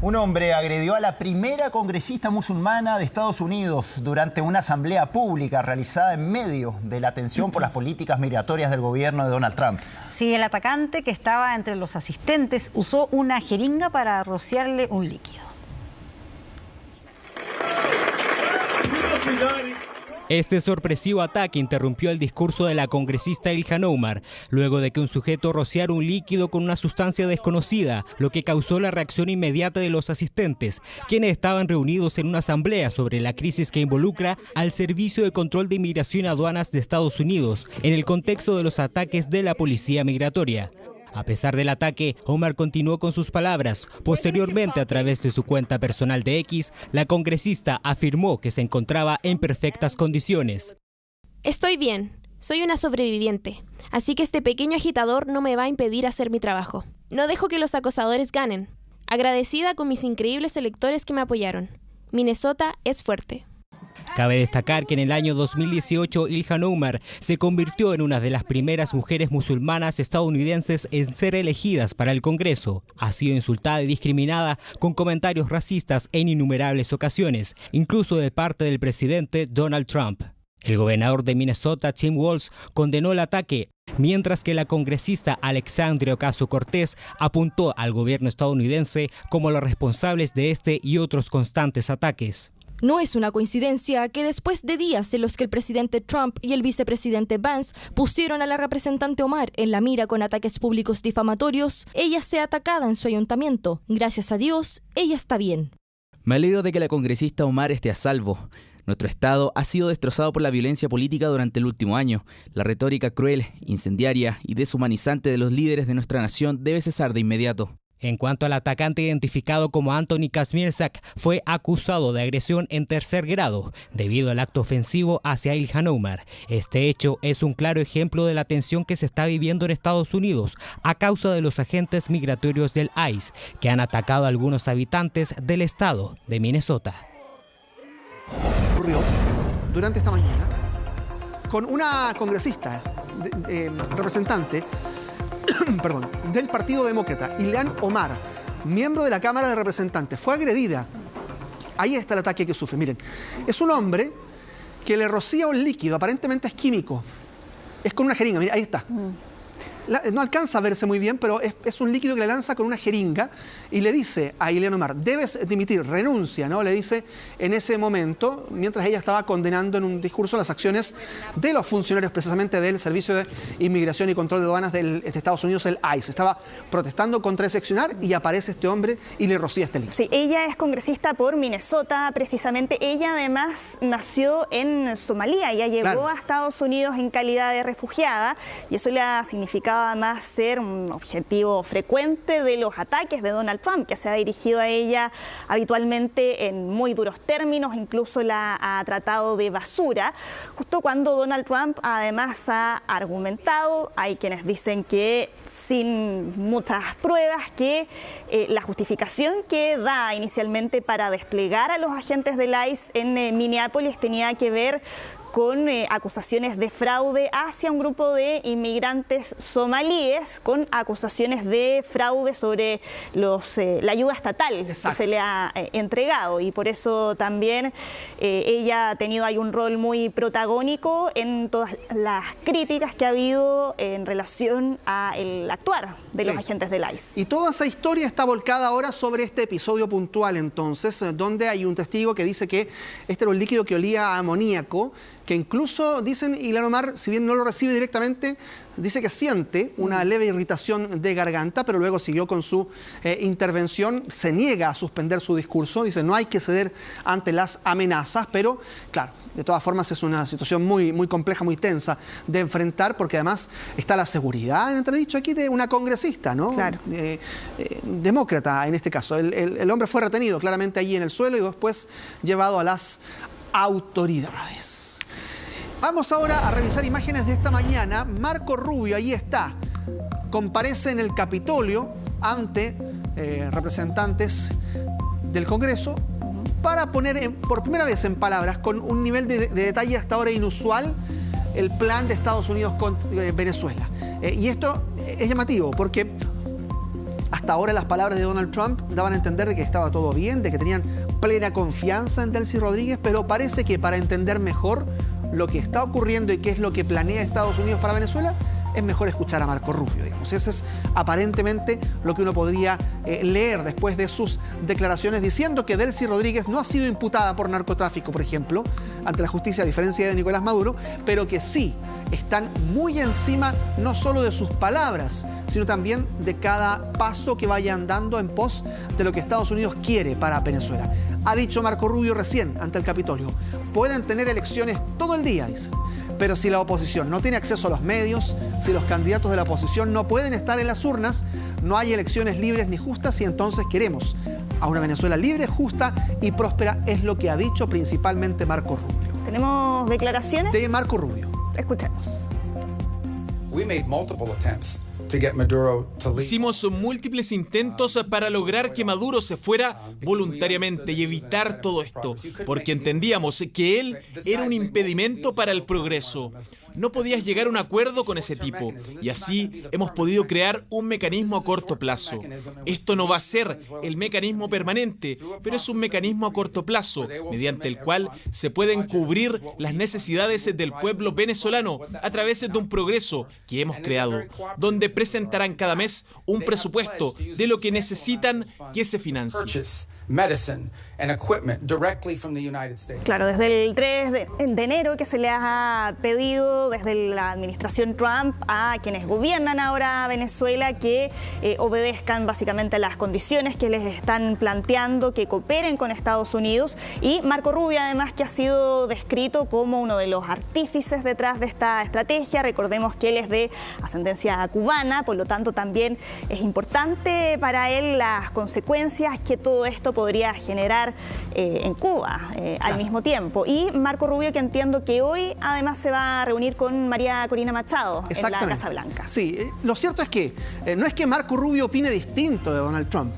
Un hombre agredió a la primera congresista musulmana de Estados Unidos durante una asamblea pública realizada en medio de la tensión por las políticas migratorias del gobierno de Donald Trump. Sí, el atacante, que estaba entre los asistentes, usó una jeringa para rociarle un líquido. Este sorpresivo ataque interrumpió el discurso de la congresista Ilhan Omar, luego de que un sujeto rociara un líquido con una sustancia desconocida, lo que causó la reacción inmediata de los asistentes, quienes estaban reunidos en una asamblea sobre la crisis que involucra al Servicio de Control de Inmigración y Aduanas de Estados Unidos, en el contexto de los ataques de la policía migratoria. A pesar del ataque, Omar continuó con sus palabras. Posteriormente, a través de su cuenta personal de X, la congresista afirmó que se encontraba en perfectas condiciones. Estoy bien, soy una sobreviviente, así que este pequeño agitador no me va a impedir hacer mi trabajo. No dejo que los acosadores ganen. Agradecida con mis increíbles electores que me apoyaron. Minnesota es fuerte. Cabe destacar que en el año 2018 Ilhan Omar se convirtió en una de las primeras mujeres musulmanas estadounidenses en ser elegidas para el Congreso. Ha sido insultada y discriminada con comentarios racistas en innumerables ocasiones, incluso de parte del presidente Donald Trump. El gobernador de Minnesota, Tim Walz, condenó el ataque, mientras que la congresista Alexandria Ocasio-Cortez apuntó al gobierno estadounidense como los responsables de este y otros constantes ataques. No es una coincidencia que después de días en los que el presidente Trump y el vicepresidente Vance pusieron a la representante Omar en la mira con ataques públicos difamatorios, ella sea atacada en su ayuntamiento. Gracias a Dios, ella está bien. Me alegro de que la congresista Omar esté a salvo. Nuestro estado ha sido destrozado por la violencia política durante el último año. La retórica cruel, incendiaria y deshumanizante de los líderes de nuestra nación debe cesar de inmediato. En cuanto al atacante identificado como Anthony Kazmierczak, fue acusado de agresión en tercer grado debido al acto ofensivo hacia Ilhan Omar. Este hecho es un claro ejemplo de la tensión que se está viviendo en Estados Unidos a causa de los agentes migratorios del ICE que han atacado a algunos habitantes del estado de Minnesota. Ocurrió durante esta mañana con una congresista, representante del Partido Demócrata, Ilhan Omar, miembro de la Cámara de Representantes, fue agredida. Ahí está el ataque que sufre. Miren, es un hombre que le rocía un líquido, aparentemente es químico. Es con una jeringa, mira, ahí está. No alcanza a verse muy bien, pero es un líquido que le lanza con una jeringa y le dice a Ilhan Omar, debes dimitir, renuncia, ¿no? Le dice en ese momento, mientras ella estaba condenando en un discurso las acciones de los funcionarios precisamente del Servicio de Inmigración y Control de Aduanas de Estados Unidos, el ICE. Estaba protestando contra ese accionar y aparece este hombre y le rocía este líquido. Sí, ella es congresista por Minnesota, precisamente. Ella además nació en Somalia, ella llegó a Estados Unidos en calidad de refugiada y eso le ha significado además ser un objetivo frecuente de los ataques de Donald Trump, que se ha dirigido a ella habitualmente en muy duros términos, incluso la ha tratado de basura, justo cuando Donald Trump además ha argumentado, hay quienes dicen que sin muchas pruebas, que la justificación que da inicialmente para desplegar a los agentes del ICE en Minneapolis tenía que ver con acusaciones de fraude hacia un grupo de inmigrantes somalíes, con acusaciones de fraude sobre la ayuda estatal que se le ha entregado. Y por eso también ella ha tenido ahí un rol muy protagónico en todas las críticas que ha habido en relación al actuar de los agentes del ICE. Y toda esa historia está volcada ahora sobre este episodio puntual, entonces, donde hay un testigo que dice que este era un líquido que olía a amoníaco, que incluso, dicen, Ilhan Omar, si bien no lo recibe directamente, dice que siente una leve irritación de garganta, pero luego siguió con su intervención, se niega a suspender su discurso, dice no hay que ceder ante las amenazas, pero claro, de todas formas es una situación muy, muy compleja, muy tensa de enfrentar, porque además está la seguridad en entredicho aquí de una congresista, ¿no? Claro. Demócrata en este caso. El hombre fue retenido claramente allí en el suelo y después llevado a las autoridades. Vamos ahora a revisar imágenes de esta mañana. Marco Rubio, ahí está, comparece en el Capitolio ante representantes del Congreso para poner por primera vez en palabras, con un nivel de detalle hasta ahora inusual, el plan de Estados Unidos con Venezuela. Y esto es llamativo porque Hasta ahora las palabras de Donald Trump daban a entender de que estaba todo bien, de que tenían plena confianza en Delcy Rodríguez, pero parece que para entender mejor lo que está ocurriendo y qué es lo que planea Estados Unidos para Venezuela, es mejor escuchar a Marco Rubio, digamos. Ese es aparentemente lo que uno podría leer después de sus declaraciones diciendo que Delcy Rodríguez no ha sido imputada por narcotráfico, por ejemplo, ante la justicia, a diferencia de Nicolás Maduro, pero que sí están muy encima no solo de sus palabras, sino también de cada paso que vayan dando en pos de lo que Estados Unidos quiere para Venezuela. Ha dicho Marco Rubio recién ante el Capitolio, pueden tener elecciones todo el día, dice. Pero si la oposición no tiene acceso a los medios, si los candidatos de la oposición no pueden estar en las urnas, no hay elecciones libres ni justas y entonces queremos a una Venezuela libre, justa y próspera, es lo que ha dicho principalmente Marco Rubio. ¿Tenemos declaraciones? De Marco Rubio. Escuchemos. Hicimos múltiples intentos para lograr que Maduro se fuera voluntariamente y evitar todo esto, porque entendíamos que él era un impedimento para el progreso. No podías llegar a un acuerdo con ese tipo, y así hemos podido crear un mecanismo a corto plazo. Esto no va a ser el mecanismo permanente, pero es un mecanismo a corto plazo, mediante el cual se pueden cubrir las necesidades del pueblo venezolano a través de un progreso que hemos creado, donde presentarán cada mes un presupuesto de lo que necesitan que se financie. Claro, desde el 3 de enero que se le ha pedido desde la administración Trump a quienes gobiernan ahora Venezuela que obedezcan básicamente las condiciones que les están planteando, que cooperen con Estados Unidos, y Marco Rubio además, que ha sido descrito como uno de los artífices detrás de esta estrategia. Recordemos que él es de ascendencia cubana, por lo tanto también es importante para él las consecuencias que todo esto podría generar en Cuba al mismo tiempo. Y Marco Rubio, que entiendo que hoy además se va a reunir con María Corina Machado en la Casa Blanca. Sí, lo cierto es que no es que Marco Rubio opine distinto de Donald Trump.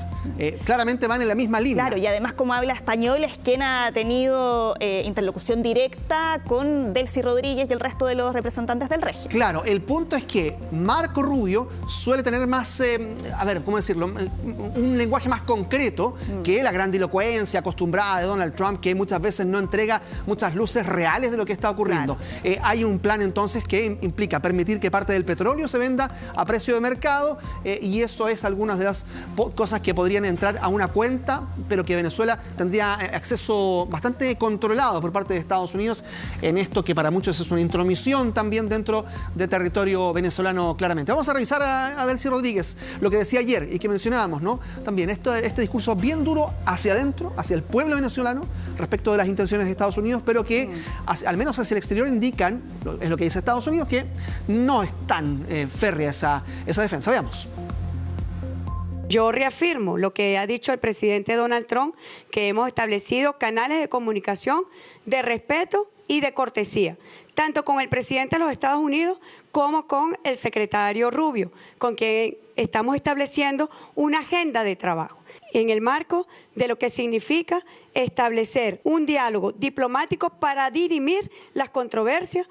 Claramente van en la misma línea. Claro, y además, como habla español, es quien ha tenido interlocución directa con Delcy Rodríguez y el resto de los representantes del régimen. Claro, el punto es que Marco Rubio suele tener más, ¿cómo decirlo? Un lenguaje más concreto que la grandilocuencia acostumbrada de Donald Trump, que muchas veces no entrega muchas luces reales de lo que está ocurriendo. Claro. Hay un plan entonces que implica permitir que parte del petróleo se venda a precio de mercado, y eso es algunas de las cosas que podrían entrar a una cuenta, pero que Venezuela tendría acceso bastante controlado por parte de Estados Unidos en esto que para muchos es una intromisión también dentro de territorio venezolano, claramente. Vamos a revisar a Delcy Rodríguez, lo que decía ayer y que mencionábamos, ¿no? También este discurso bien duro hacia adentro, hacia el pueblo venezolano, respecto de las intenciones de Estados Unidos, pero que al menos hacia el exterior indican, es lo que dice Estados Unidos, que no es tan férrea esa defensa. Veamos. Yo reafirmo lo que ha dicho el presidente Donald Trump, que hemos establecido canales de comunicación de respeto y de cortesía, tanto con el presidente de los Estados Unidos como con el secretario Rubio, con quien estamos estableciendo una agenda de trabajo en el marco de lo que significa establecer un diálogo diplomático para dirimir las controversias.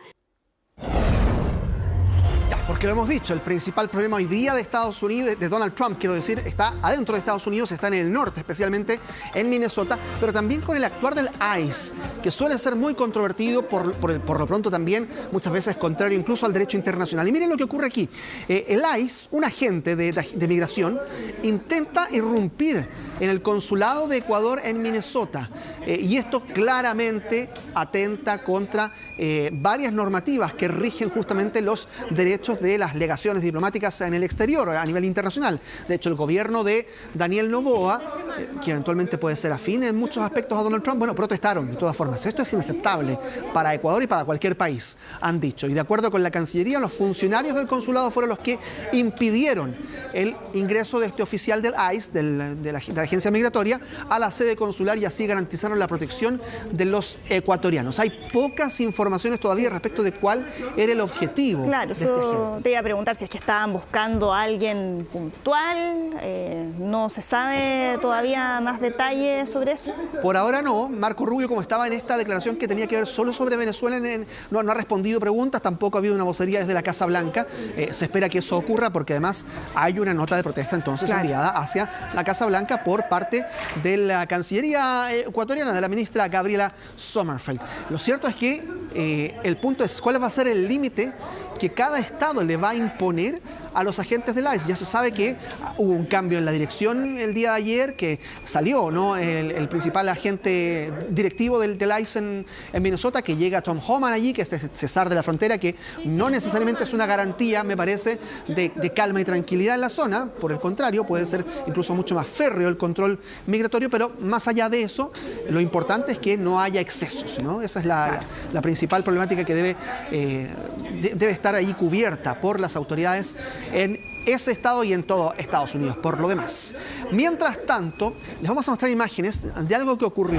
Porque lo hemos dicho, el principal problema hoy día de Estados Unidos, de Donald Trump, quiero decir, está adentro de Estados Unidos, está en el norte, especialmente en Minnesota, pero también con el actuar del ICE, que suele ser muy controvertido, por lo pronto también muchas veces contrario incluso al derecho internacional. Y miren lo que ocurre aquí. El ICE, un agente de migración, intenta irrumpir en el consulado de Ecuador en Minnesota. Y esto claramente atenta contra varias normativas que rigen justamente los derechos de las legaciones diplomáticas en el exterior, a nivel internacional. De hecho, el gobierno de Daniel Noboa, que eventualmente puede ser afín en muchos aspectos a Donald Trump, bueno, protestaron de todas formas. Esto es inaceptable para Ecuador y para cualquier país, han dicho. Y de acuerdo con la Cancillería, los funcionarios del consulado fueron los que impidieron el ingreso de este oficial del ICE, de la agencia migratoria a la sede consular y así garantizaron la protección de los ecuatorianos. Hay pocas informaciones todavía respecto de cuál era el objetivo. Claro, eso te iba a preguntar si es que estaban buscando a alguien puntual. ¿No se sabe todavía más detalles sobre eso? Por ahora no. Marco Rubio, como estaba en esta declaración que tenía que ver solo sobre Venezuela, no ha respondido preguntas, tampoco ha habido una vocería desde la Casa Blanca. Se espera que eso ocurra porque además hay una nota de protesta entonces enviada hacia la Casa Blanca por parte de la Cancillería ecuatoriana, de la ministra Gabriela Sommerfeld. Lo cierto es que el punto es cuál va a ser el límite que cada estado le va a imponer a los agentes del ICE. Ya se sabe que hubo un cambio en la dirección el día de ayer, que salió, ¿no?, el principal agente directivo del ICE en Minnesota, que llega Tom Homan allí, que es César de la Frontera, que no necesariamente es una garantía, me parece, de calma y tranquilidad en la zona. Por el contrario, puede ser incluso mucho más férreo el control migratorio, pero más allá de eso, lo importante es que no haya excesos, ¿no? Esa es la principal problemática que debe estar ahí cubierta por las autoridades en ese estado y en todo Estados Unidos, por lo demás. Mientras tanto, les vamos a mostrar imágenes de algo que ocurrió.